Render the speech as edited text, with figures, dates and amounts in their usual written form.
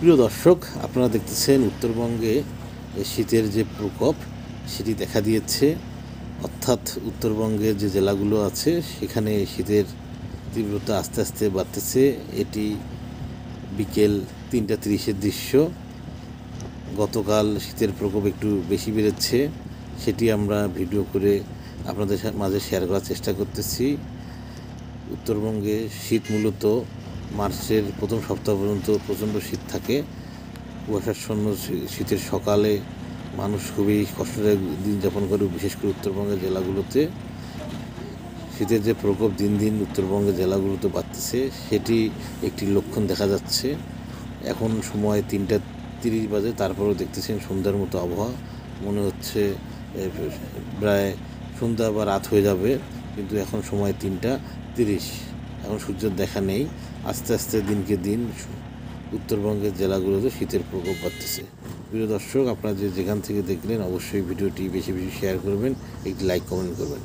প্রিয় দর্শক, আপনারা দেখতেছেন উত্তরবঙ্গে শীতের যে প্রকোপ সেটি দেখা দিয়েছে। অর্থাৎ উত্তরবঙ্গের যে জেলাগুলো আছে সেখানে শীতের তীব্রতা আস্তে আস্তে বাড়তেছে। এটি বিকেল 3:30-এর দৃশ্য। গতকাল শীতের প্রকোপ একটু বেশি বেড়েছে, সেটি আমরা ভিডিও করে আপনাদের মাঝে শেয়ার করার চেষ্টা করতেছি। উত্তরবঙ্গে শীত মূলত মার্চের প্রথম সপ্তাহ পর্যন্ত প্রচণ্ড শীত থাকে। কুয়াশাচ্ছন্ন শীতের সকালে মানুষ খুবই কষ্টদায়ক দিন যাপন করে, বিশেষ করে উত্তরবঙ্গের জেলাগুলোতে। শীতের যে প্রকোপ দিন দিন উত্তরবঙ্গের জেলাগুলোতে বাড়তেছে, সেটি একটি লক্ষণ দেখা যাচ্ছে। এখন সময় 3:30 বাজে, তারপরেও দেখতেছেন সন্ধ্যার মতো আবহাওয়া। মনে হচ্ছে প্রায় সন্ধ্যা বা রাত হয়ে যাবে, কিন্তু এখন সময় 3:30। এখন সূর্যের দেখা নেই। আস্তে আস্তে দিনকে দিন উত্তরবঙ্গের জেলাগুলোতে শীতের প্রকোপ বাড়তেছে। প্রিয় দর্শক, আপনারা যেখান থেকে দেখলেন অবশ্যই ভিডিওটি বেশি বেশি শেয়ার করবেন, একটি লাইক কমেন্ট করবেন।